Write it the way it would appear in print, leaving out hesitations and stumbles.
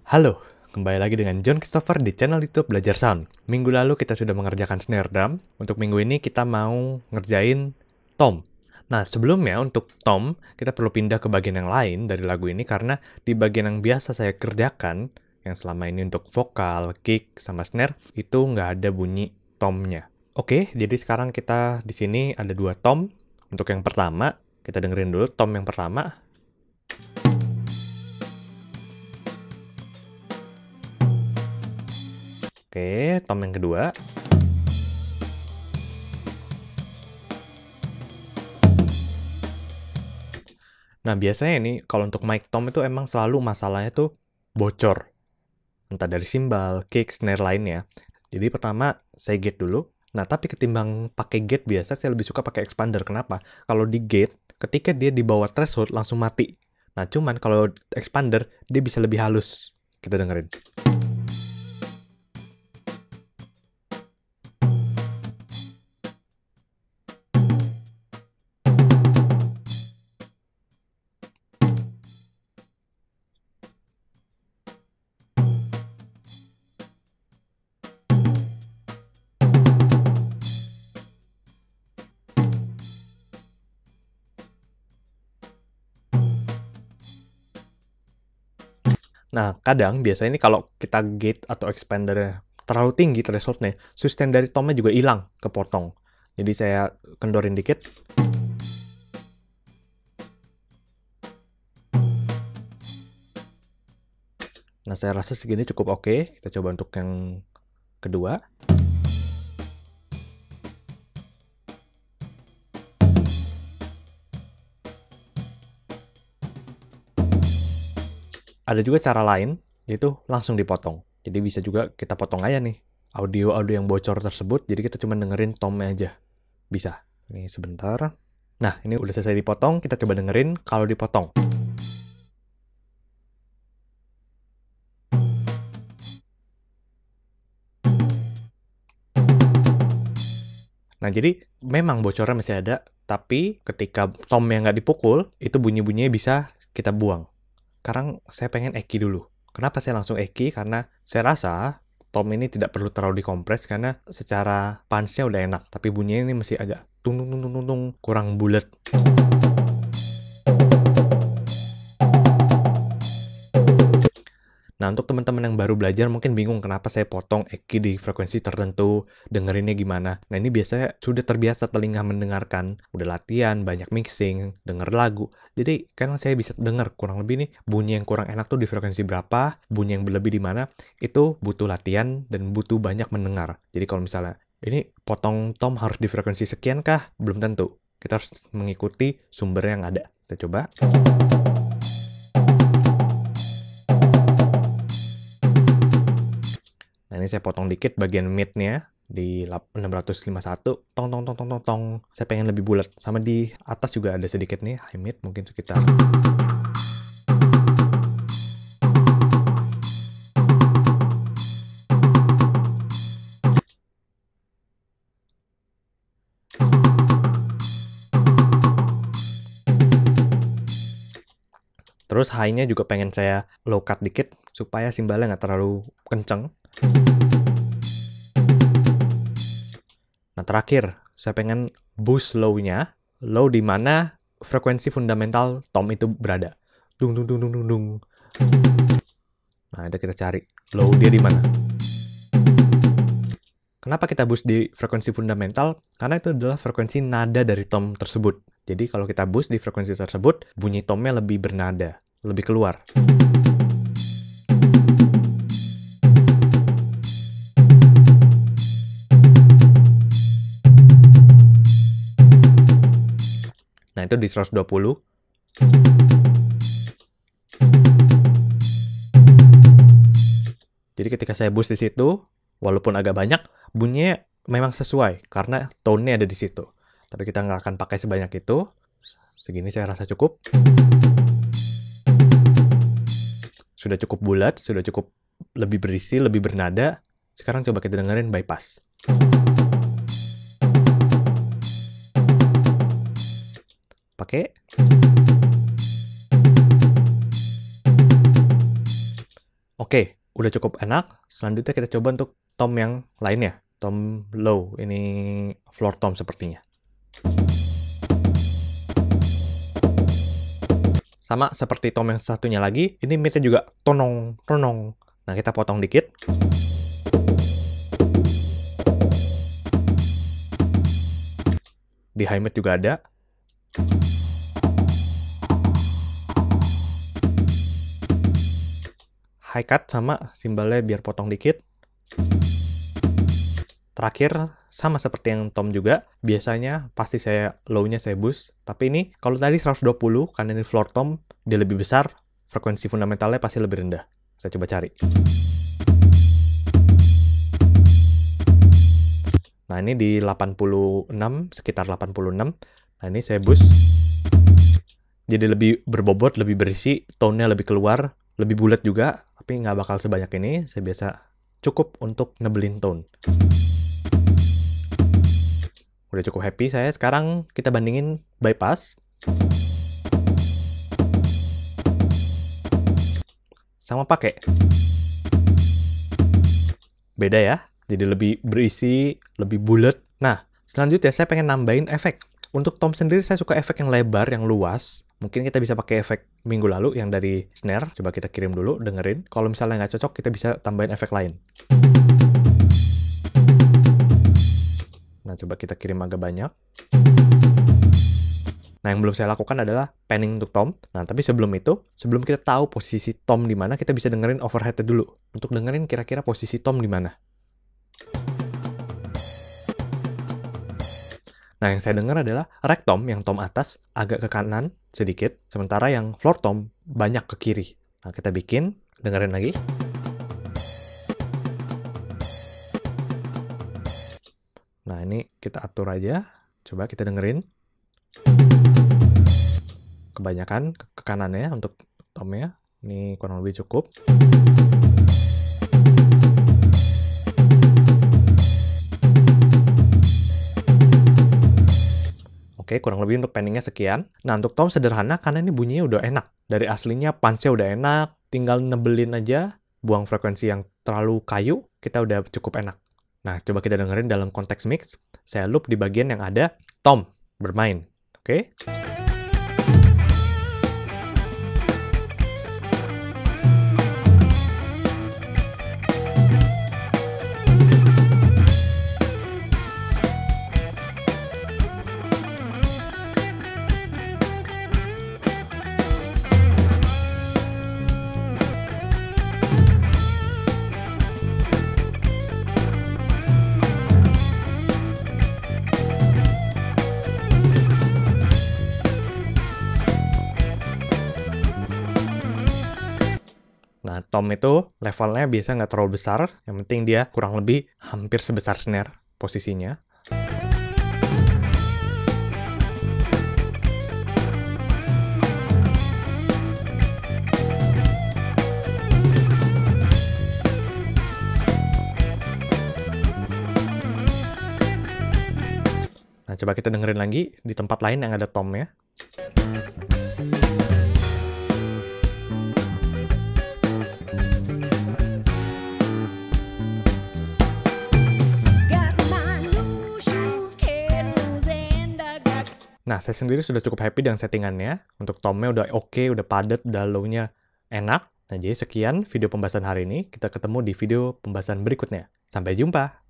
Halo, kembali lagi dengan John Christopher di channel YouTube Belajar Sound. Minggu lalu kita sudah mengerjakan snare drum. Untuk minggu ini kita mau ngerjain tom. Nah, sebelumnya untuk tom, kita perlu pindah ke bagian yang lain dari lagu ini karena di bagian yang biasa saya kerjakan, yang selama ini untuk vokal, kick, sama snare, itu nggak ada bunyi tomnya. Oke, jadi sekarang kita di sini ada dua tom. Untuk yang pertama, kita dengerin dulu tom yang pertama. Oke, tom yang kedua. Nah, biasanya ini kalau untuk mic tom itu emang selalu masalahnya tuh bocor. Entah dari simbal, kick, snare lainnya. Jadi pertama saya gate dulu. Nah, tapi ketimbang pakai gate biasa, saya lebih suka pakai expander. Kenapa? Kalau di gate, ketika dia di bawah threshold langsung mati. Nah, cuman kalau expander, dia bisa lebih halus. Kita dengerin. Nah, kadang biasanya ini kalau kita gate atau expandernya terlalu tinggi thresholdnya, sustain dari tomnya juga hilang, kepotong. Jadi saya kendorin dikit. Nah, saya rasa segini cukup oke. Kita coba untuk yang kedua. Ada juga cara lain, yaitu langsung dipotong. Jadi bisa juga kita potong aja nih audio-audio yang bocor tersebut, jadi kita cuma dengerin tomnya aja. Bisa. Ini sebentar. Nah, ini udah selesai dipotong, kita coba dengerin kalau dipotong. Nah, jadi memang bocornya masih ada, tapi ketika tomnya nggak dipukul, itu bunyi-bunyinya bisa kita buang. Sekarang saya pengen eki dulu. Kenapa saya langsung eki? Karena saya rasa tom ini tidak perlu terlalu dikompres karena secara punch-nya udah enak. Tapi bunyinya ini masih agak tung tung tung tung tung, kurang bulat. Nah, untuk teman-teman yang baru belajar mungkin bingung kenapa saya potong eki di frekuensi tertentu, dengerinnya gimana. Nah, ini biasanya sudah terbiasa telinga mendengarkan, udah latihan, banyak mixing, denger lagu. Jadi, kan saya bisa dengar kurang lebih nih, bunyi yang kurang enak tuh di frekuensi berapa, bunyi yang berlebih di mana, itu butuh latihan dan butuh banyak mendengar. Jadi, kalau misalnya, ini potong tom harus di frekuensi sekian kah? Belum tentu. Kita harus mengikuti sumber yang ada. Kita coba. Nah, ini saya potong dikit bagian mid-nya di 651. Tong, tong, tong, tong, tong, tong. Saya pengen lebih bulat. Sama di atas juga ada sedikit nih, high mid, mungkin sekitar. Terus high-nya juga pengen saya low cut dikit, supaya simbalnya nggak terlalu kenceng. Nah, terakhir, saya pengen boost low-nya. Low di mana frekuensi fundamental tom itu berada. Dung, dung, dung, dung, dung, dung. Nah, itu kita cari. Low dia di mana. Kenapa kita boost di frekuensi fundamental? Karena itu adalah frekuensi nada dari tom tersebut. Jadi kalau kita boost di frekuensi tersebut, bunyi tomnya lebih bernada, lebih keluar. Nah, itu di 120. Jadi ketika saya boost di situ, walaupun agak banyak, bunyinya memang sesuai karena tone-nya ada di situ. Tapi kita nggak akan pakai sebanyak itu. Segini saya rasa cukup. Sudah cukup bulat, sudah cukup lebih berisi, lebih bernada. Sekarang coba kita dengerin bypass. Pakai. Oke, udah cukup enak. Selanjutnya kita coba untuk tom yang lainnya. Tom low, ini floor tom sepertinya. Sama seperti tom yang satunya lagi, ini midnya juga tonong, tonong. Nah, kita potong dikit. Di high mid juga ada. High cut sama simbalnya biar potong dikit. Terakhir, sama seperti yang tom juga, biasanya pasti saya low-nya saya boost. Tapi ini, kalau tadi 120, karena ini floor tom, dia lebih besar, frekuensi fundamentalnya pasti lebih rendah. Saya coba cari. Nah, ini di 86, sekitar 86. Nah, ini saya boost. Jadi lebih berbobot, lebih berisi, tone-nya lebih keluar, lebih bulat juga, tapi nggak bakal sebanyak ini. Saya biasa cukup untuk nebelin tone. Udah cukup happy saya. Sekarang kita bandingin bypass. Sama pakai. Beda ya. Jadi lebih berisi, lebih bulat. Nah, selanjutnya saya pengen nambahin efek. Untuk tom sendiri saya suka efek yang lebar, yang luas. Mungkin kita bisa pakai efek minggu lalu yang dari snare. Coba kita kirim dulu, dengerin. Kalau misalnya nggak cocok, kita bisa tambahin efek lain. Nah, coba kita kirim agak banyak. Nah, yang belum saya lakukan adalah panning untuk tom. Nah, tapi sebelum itu, sebelum kita tahu posisi tom di mana, kita bisa dengerin overhead dulu. Untuk dengerin kira-kira posisi tom di mana. Nah, yang saya dengar adalah rack tom, yang tom atas, agak ke kanan sedikit, sementara yang floor tom banyak ke kiri. Nah, kita bikin, dengerin lagi. Nah, ini kita atur aja. Coba kita dengerin. Kebanyakan ke kanannya untuk tomnya. Ini kurang lebih cukup. Oke, kurang lebih untuk panningnya sekian. Nah, untuk tom sederhana karena ini bunyinya udah enak. Dari aslinya punch-nya udah enak, tinggal nebelin aja, buang frekuensi yang terlalu kayu, kita udah cukup enak. Nah, coba kita dengerin dalam konteks mix. Saya loop di bagian yang ada tom bermain. Oke? Nah, tom itu levelnya biasa nggak terlalu besar, yang penting dia kurang lebih hampir sebesar snare posisinya. Nah, coba kita dengerin lagi di tempat lain yang ada tomnya. Nah, saya sendiri sudah cukup happy dengan settingannya. Untuk tomnya udah oke, udah padat, udah low-nya enak. Nah, jadi sekian video pembahasan hari ini. Kita ketemu di video pembahasan berikutnya. Sampai jumpa!